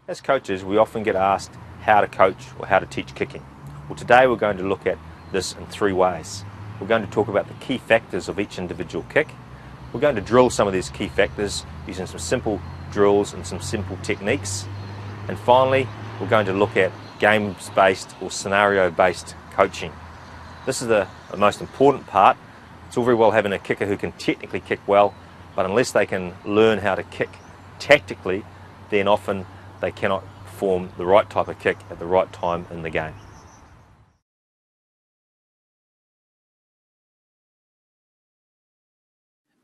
As coaches, we often get asked how to coach or how to teach kicking. Well, today we're going to look at this in three ways. We're going to talk about the key factors of each individual kick. We're going to drill some of these key factors using some simple drills and some simple techniques. And finally, we're going to look at games-based or scenario-based coaching. This is the most important part. It's all very well having a kicker who can technically kick well, but unless they can learn how to kick tactically, then often they cannot form the right type of kick at the right time in the game.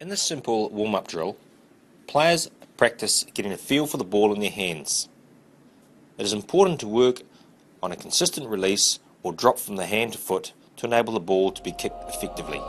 In this simple warm-up drill, players practice getting a feel for the ball in their hands. It is important to work on a consistent release or drop from the hand to foot to enable the ball to be kicked effectively.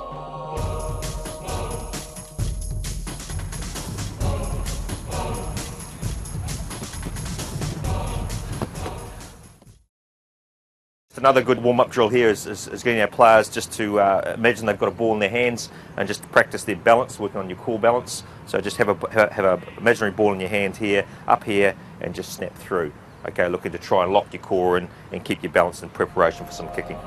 Another good warm-up drill here is getting our players just to imagine they've got a ball in their hands and just to practice their balance, working on your core balance. So just have a imaginary ball in your hand here, up here, and just snap through. Okay, looking to try and lock your core in and keep your balance in preparation for some kicking.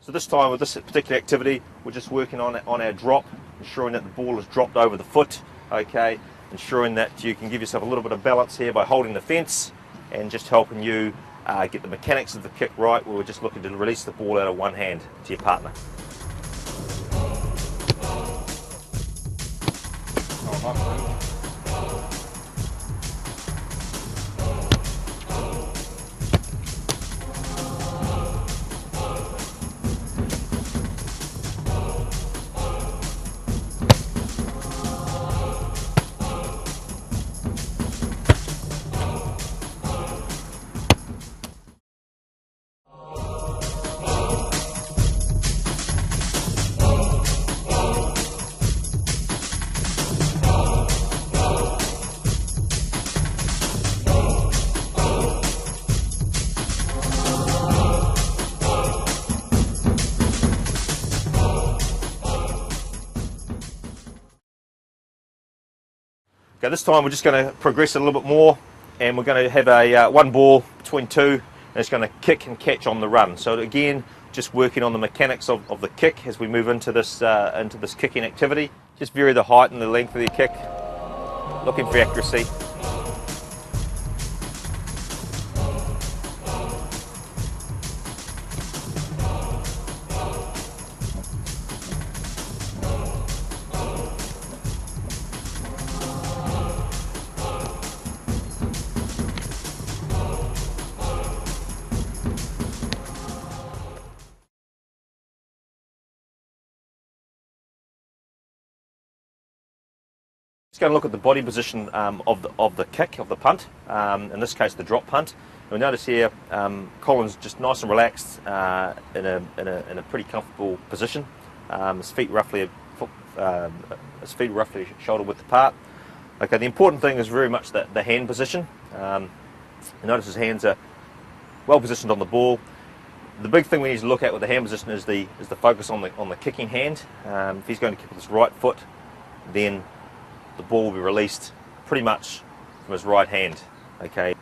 So this time with this particular activity, we're just working on our drop, ensuring that the ball is dropped over the foot, okay, ensuring that you can give yourself a little bit of balance here by holding the fence and just helping you get the mechanics of the kick right, where we're just looking to release the ball out of one hand to your partner. Okay, this time we're just going to progress it a little bit more, and we're going to have a one ball between two, and it's going to kick and catch on the run. So again, just working on the mechanics of the kick as we move into this kicking activity. Just vary the height and the length of your kick, looking for accuracy. Just going to look at the body position of the kick, of the punt, in this case the drop punt. You'll notice here Colin's just nice and relaxed in a pretty comfortable position. His feet roughly shoulder width apart. Okay, the important thing is very much the hand position. You notice his hands are well positioned on the ball. The big thing we need to look at with the hand position is the focus on the kicking hand. If he's going to kick with his right foot, then the ball will be released pretty much from his right hand. Okay,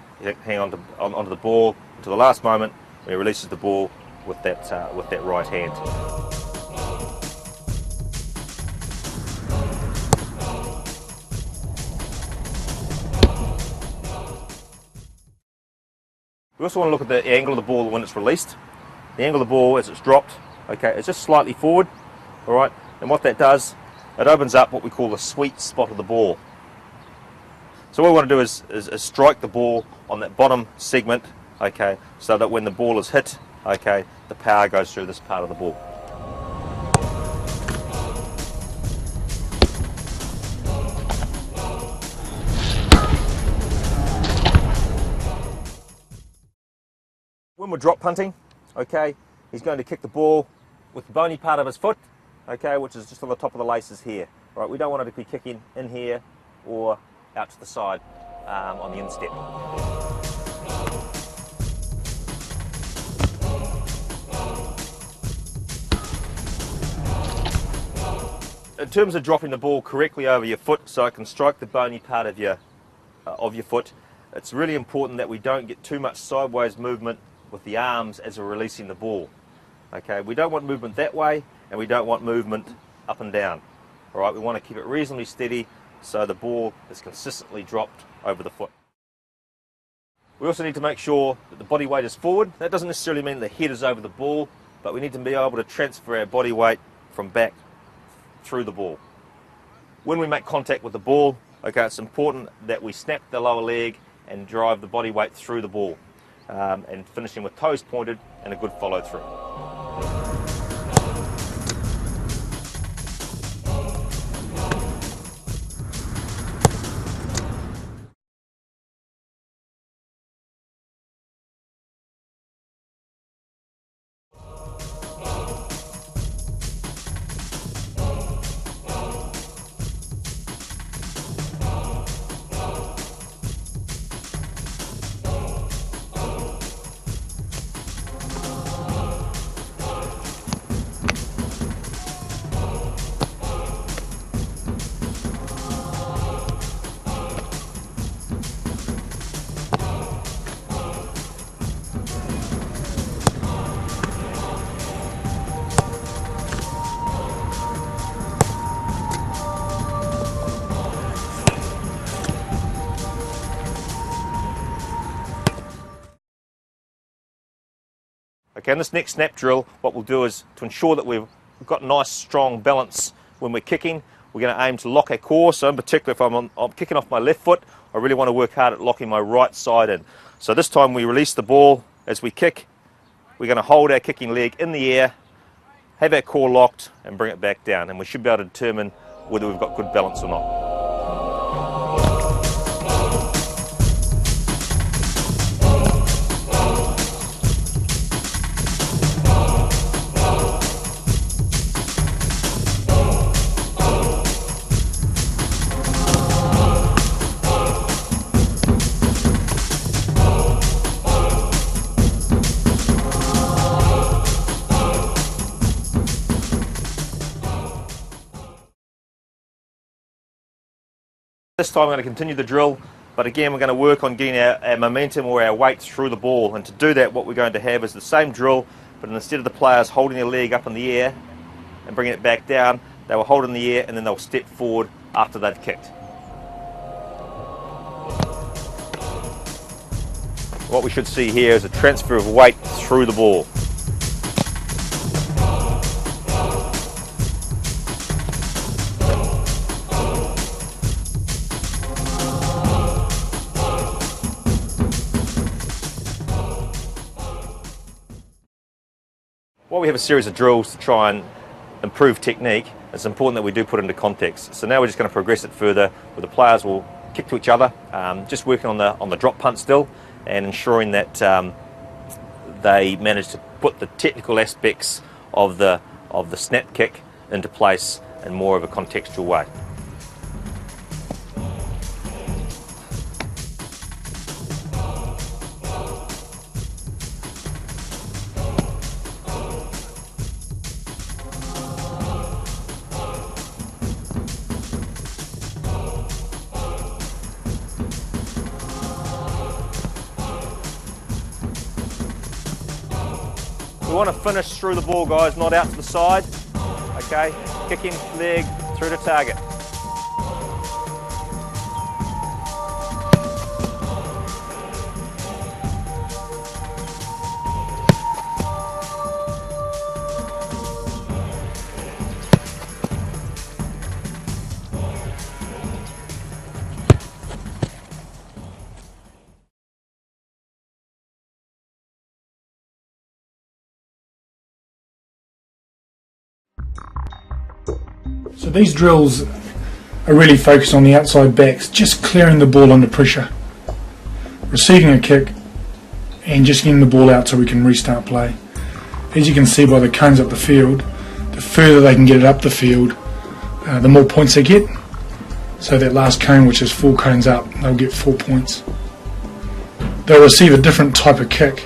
hang on onto the ball until the last moment when he releases the ball with that right hand. We also want to look at the angle of the ball when it's released. The angle of the ball as it's dropped, okay, it's just slightly forward, all right, and what that does, it opens up what we call the sweet spot of the ball. So what we want to do is strike the ball on that bottom segment, okay, so that when the ball is hit, okay, the power goes through this part of the ball. When we're drop punting, okay, he's going to kick the ball with the bony part of his foot, okay, which is just on the top of the laces here. Right, we don't want it to be kicking in here or out to the side on the instep. in terms of dropping the ball correctly over your foot so it can strike the bony part of your foot, it's really important that we don't get too much sideways movement with the arms as we're releasing the ball. Okay, we don't want movement that way, and we don't want movement up and down. All right, we want to keep it reasonably steady so the ball is consistently dropped over the foot. We also need to make sure that the body weight is forward. That doesn't necessarily mean the head is over the ball, but we need to be able to transfer our body weight from back through the ball. When we make contact with the ball, okay, it's important that we snap the lower leg and drive the body weight through the ball, and finishing with toes pointed and a good follow through. Okay, in this next snap drill, what we'll do is to ensure that we've got nice strong balance when we're kicking, we're going to aim to lock our core. So in particular, if I'm kicking off my left foot, I really want to work hard at locking my right side in. So this time we release the ball as we kick. We're going to hold our kicking leg in the air, have our core locked and bring it back down, and we should be able to determine whether we've got good balance or not. This time we're going to continue the drill, but again we're going to work on getting our momentum or our weight through the ball, and to do that what we're going to have is the same drill, but instead of the players holding their leg up in the air and bringing it back down, they will hold it in the air and then they'll step forward after they've kicked. What we should see here is a transfer of weight through the ball. While we have a series of drills to try and improve technique, it's important that we do put it into context. So now we're just going to progress it further, where the players will kick to each other, just working on the drop punt still, and ensuring that they manage to put the technical aspects of the snap kick into place in more of a contextual way. We want to finish through the ball, guys, not out to the side. Okay, kicking leg through to target. So these drills are really focused on the outside backs, just clearing the ball under pressure, receiving a kick and just getting the ball out so we can restart play. As you can see by the cones up the field, the further they can get it up the field, the more points they get. So that last cone, which is 4 cones up, they'll get 4 points. They'll receive a different type of kick,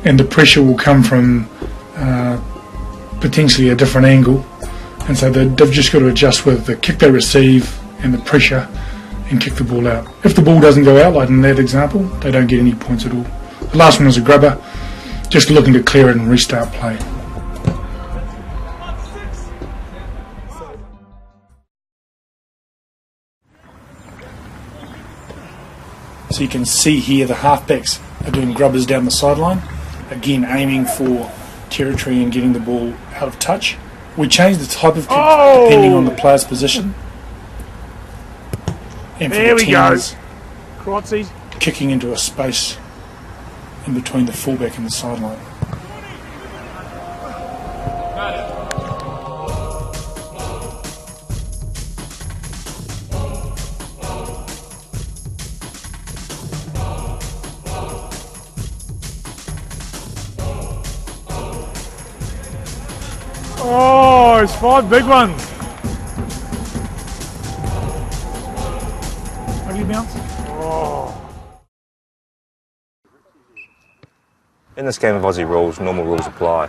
and the pressure will come from potentially a different angle, And so they've just got to adjust with the kick they receive and the pressure and kick the ball out. If the ball doesn't go out, like in that example, they don't get any points at all. The last one was a grubber, just looking to clear it and restart play. So you can see here the halfbacks are doing grubbers down the sideline, again aiming for territory and getting the ball out of touch. We change the type of kick depending on the player's position. And for There the we go. teams, Crotzies. kicking into a space in between the fullback and the sideline. Oh, it's 5 big ones. Have you bounced? Oh. In this game of Aussie rules, normal rules apply.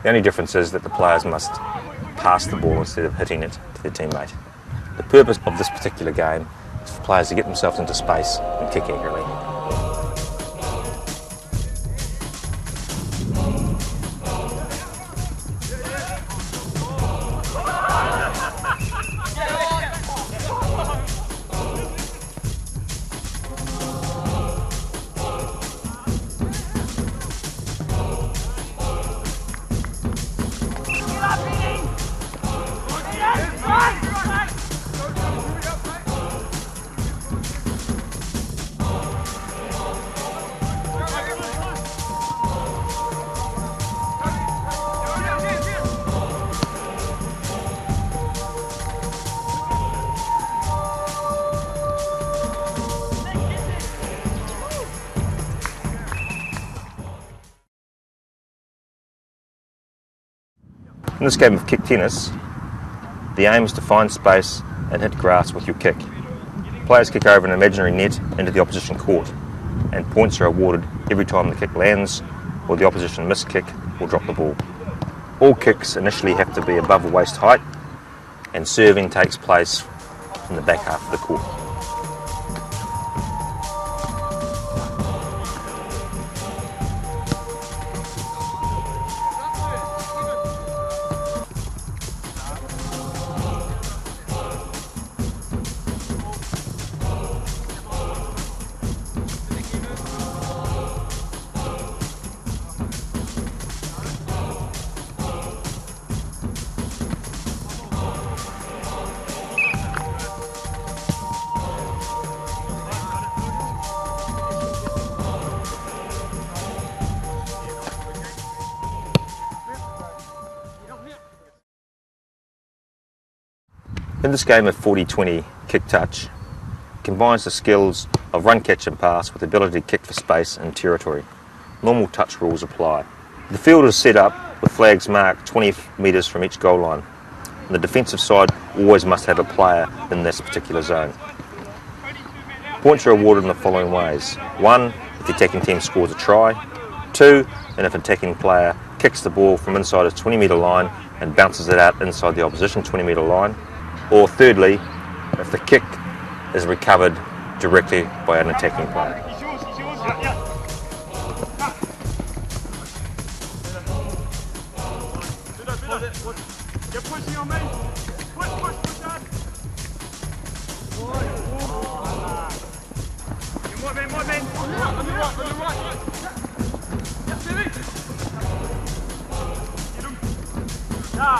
The only difference is that the players must pass the ball instead of hitting it to their teammate. The purpose of this particular game is for players to get themselves into space and kick accurately. In this game of kick tennis, the aim is to find space and hit grass with your kick. Players kick over an imaginary net into the opposition court, and points are awarded every time the kick lands or the opposition miss kick or drop the ball. All kicks initially have to be above waist height, and serving takes place in the back half of the court. In this game of 40-20 kick-touch, combines the skills of run, catch and pass with the ability to kick for space and territory. Normal touch rules apply. The field is set up with flags marked 20 metres from each goal line. And the defensive side always must have a player in this particular zone. Points are awarded in the following ways. 1, if the attacking team scores a try. 2, and if an attacking player kicks the ball from inside his 20-metre line and bounces it out inside the opposition 20-metre line. Or thirdly, if the kick is recovered directly by an attacking player. You're pushing on me. Push, Dad. More men. On your right. Yeah, Billy. Get him. Go.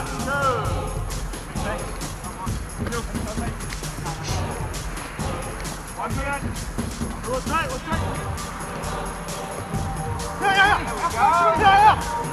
One minute. Rotate. Yeah.